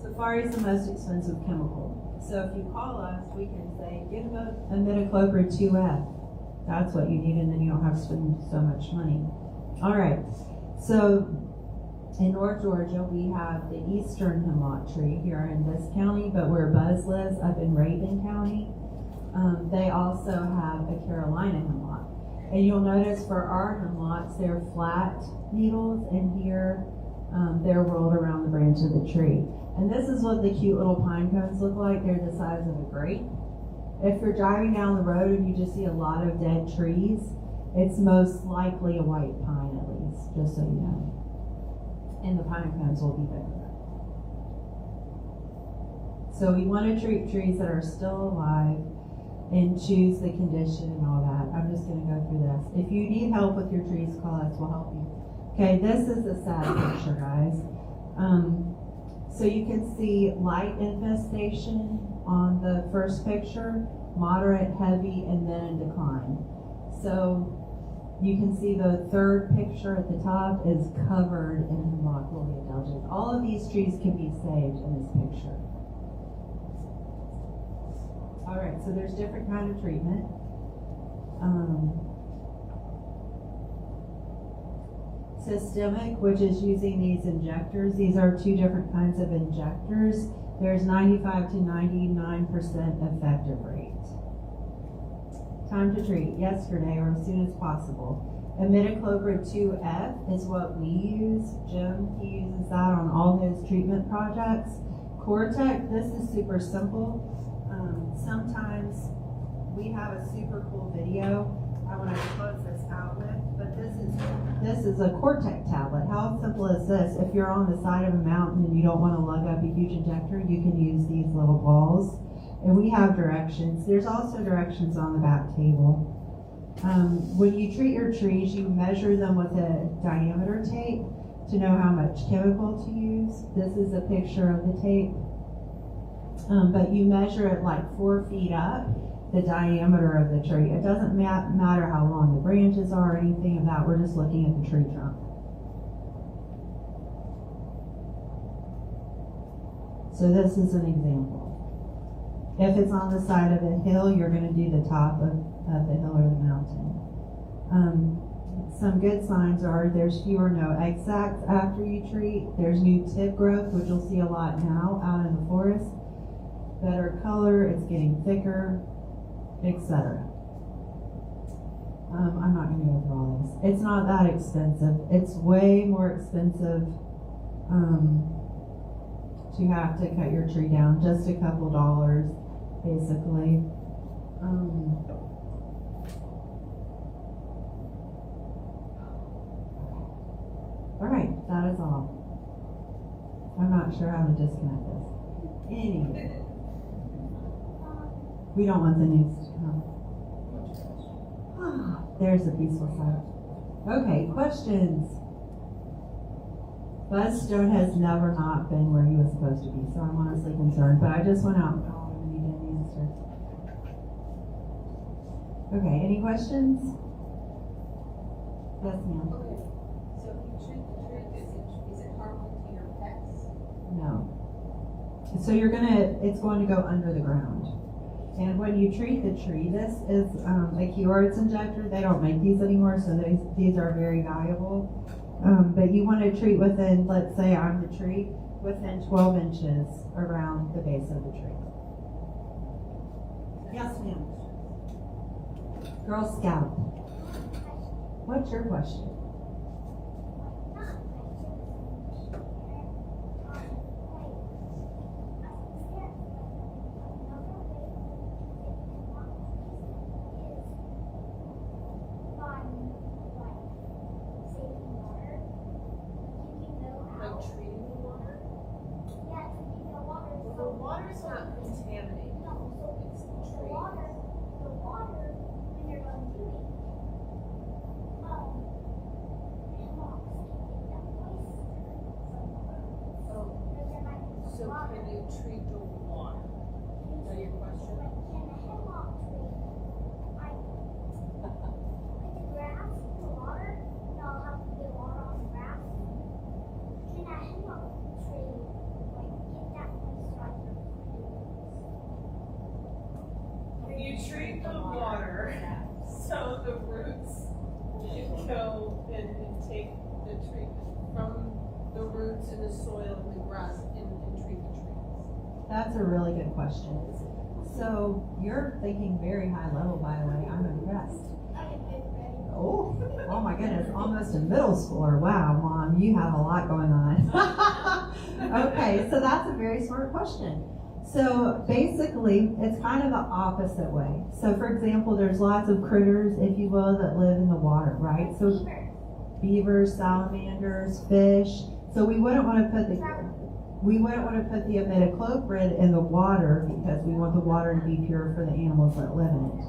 Safari is the most expensive chemical. So if you call us, we can say, get a imidacloprid 2F. That's what you need, and then you don't have to spend so much money. All right. So in North Georgia, we have the eastern hemlock tree here in this county, but where Buzz lives, up in Raven County, they also have a Carolina hemlock. And you'll notice for our hemlocks, they're flat needles, and here they're rolled around the branch of the tree. And this is what the cute little pine cones look like. They're the size of a grape. If you're driving down the road and you just see a lot of dead trees, it's most likely a white pine, at least, just so you know. And the pine cones will be bigger. So we want to treat trees that are still alive and choose the condition and all that. I'm just going to go through this. If you need help with your trees, call us. We'll help you. Okay, this is a sad picture, guys. So you can see light infestation on the first picture, moderate, heavy, and then in decline. So you can see the third picture at the top is covered in hemlock woolly adelgid. All of these trees can be saved in this picture. All right, so there's different kind of treatment. Systemic, which is using these injectors. These are two different kinds of injectors. There's 95 to 99% effective rate. Time to treat, yesterday or as soon as possible. Imidacloprid 2F is what we use. Jim, he uses that on all his treatment projects. Cortec, this is super simple. Sometimes we have a super cool video I want to close this out with, but this is a Cortec tablet. How simple is this? If you're on the side of a mountain and you don't want to lug up a huge injector, you can use these little balls. And we have directions. There's also directions on the back table. When you treat your trees, you measure them with a diameter tape to know how much chemical to use. This is a picture of the tape. But you measure it like 4 feet up, the diameter of the tree. It doesn't matter how long the branches are or anything of that. We're just looking at the tree trunk. So this is an example. If it's on the side of a hill, you're going to do the top of the hill or the mountain. Some good signs are there's few or no egg sacs after you treat. There's new tip growth, which you'll see a lot now out in the forest. Better color, it's getting thicker, etc. I'm not going to go through all this. It's not that expensive. It's way more expensive to have to cut your tree down. Just a couple dollars, basically. All right, that is all. I'm not sure how to disconnect this. Anyway. We don't want the news to come. There's the peaceful side. Okay, questions? Buzzstone has never not been where he was supposed to be, so I'm honestly concerned. But I just went out and called him and he didn't answer. Okay, any questions? Yes, ma'am. Okay, so if you treat the tree, is it harmful to your pets? No. So it's going to go under the ground. And when you treat the tree, this is a Q-Arts injector. They don't make these anymore, so these are very valuable. But you want to treat within, let's say I'm the tree, within 12 inches around the base of the tree. Yes, ma'am. Girl Scout. What's your question? So can you treat the water? Is that your question? You treat the water so the roots can go and take the treatment from the roots in the soil and the grass and treat the trees. That's a really good question. So you're thinking very high level, by the way. I'm impressed. Oh my goodness, almost a middle schooler. Wow, Mom, you have a lot going on. Okay, so that's a very smart question. So basically, it's kind of the opposite way. So for example, there's lots of critters, if you will, that live in the water, right? So beavers, salamanders, fish. So we wouldn't want to put the imidacloprid in the water because we want the water to be pure for the animals that live in it.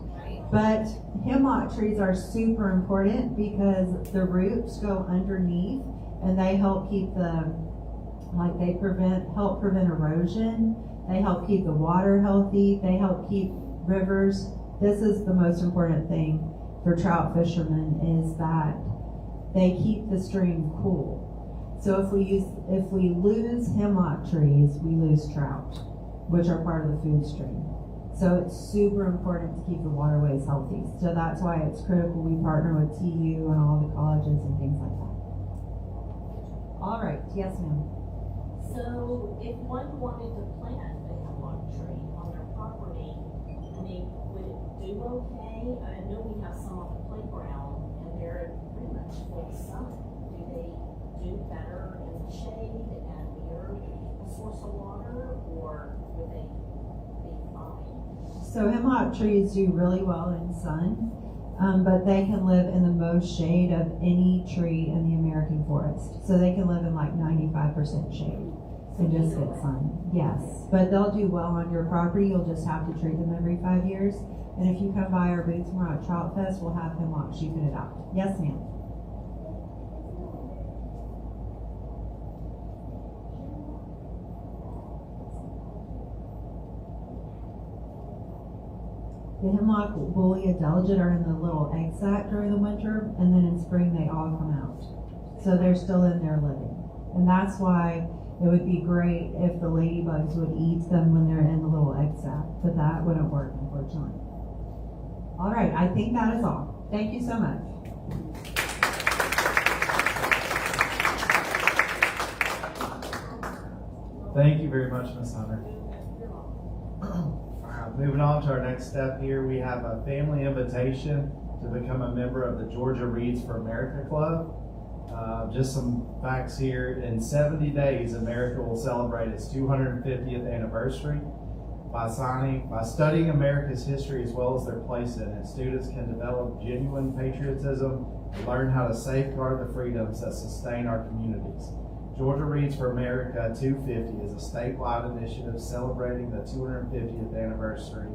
But hemlock trees are super important because the roots go underneath and they help keep help prevent erosion. They help keep the water healthy. They help keep rivers. This is the most important thing for trout fishermen is that they keep the stream cool. So if we lose hemlock trees, we lose trout, which are part of the food stream. So it's super important to keep the waterways healthy. So that's why it's critical we partner with TU and all the colleges and things like that. All right, yes ma'am. So if one wanted to plant a hemlock tree on their property, I mean, would it do okay? to water, or would they be fine? So hemlock trees do really well in sun, but they can live in the most shade of any tree in the American forest. So they can live in like 95% shade and just get sun. Yes, but they'll do well on your property. You'll just have to treat them every 5 years. And if you come by our booth tomorrow at Trout Fest, we'll have hemlock sheeping it out. Yes, ma'am. The hemlock woolly delicate are in the little egg sac during the winter, and then in spring they all come out. So they're still in there living. And that's why it would be great if the ladybugs would eat them when they're in the little egg sac, but that wouldn't work, unfortunately. All right, I think that is all. Thank you so much. Thank you very much, Ms. Hunter. Moving on to our next step here, we have a family invitation to become a member of the Georgia Reads for America Club. Just some facts here. In 70 days, America will celebrate its 250th anniversary. By studying America's history as well as their place in it, students can develop genuine patriotism and learn how to safeguard the freedoms that sustain our communities. Georgia Reads for America 250 is a statewide initiative celebrating the 250th anniversary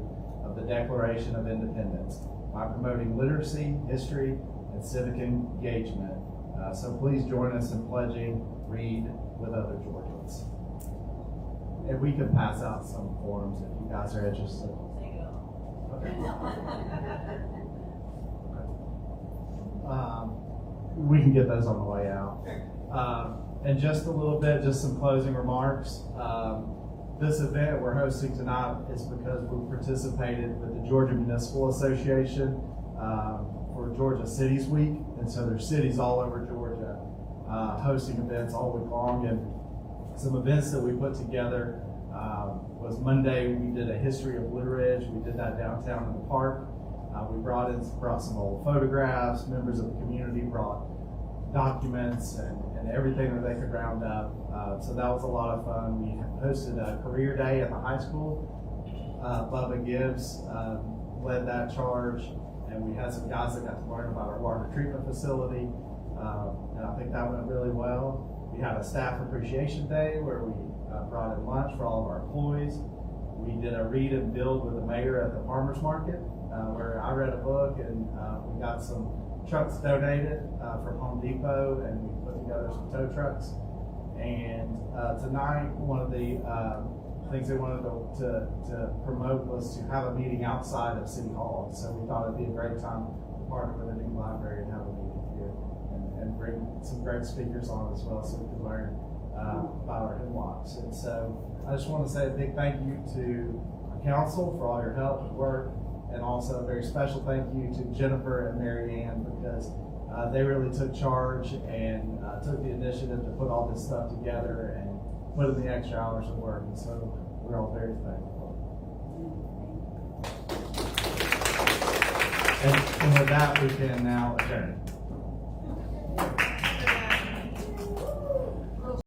of the Declaration of Independence by promoting literacy, history, and civic engagement. So please join us in pledging Read with other Georgians. And we can pass out some forms if you guys are interested. Okay. We can get those on the way out. And just a little bit, just some closing remarks. This event we're hosting tonight is because we participated with the Georgia Municipal Association for Georgia Cities Week. And so there's cities all over Georgia hosting events all week long. And some events that we put together was Monday, we did a history of Blue Ridge. We did that downtown in the park. We brought some old photographs. Members of the community brought documents and everything that they could round up. So that was a lot of fun. We hosted a career day at the high school. Bubba Gibbs led that charge, and we had some guys that got to learn about our water treatment facility, and I think that went really well. We had a staff appreciation day where we brought in lunch for all of our employees. We did a read and build with the mayor at the farmer's market, where I read a book, and we got some trucks donated from Home Depot, and we put together some tow trucks. And tonight, one of the things they wanted to promote was to have a meeting outside of City Hall. So we thought it'd be a great time to partner with a new library and have a meeting here and bring some great speakers on as well, so we could learn about our hemlocks. And so I just want to say a big thank you to our council for all your help and work, and also a very special thank you to Jennifer and Mary Ann, because they really took charge and took the initiative to put all this stuff together and put in the extra hours of work. And so we're all very thankful. And with that, we can now adjourn.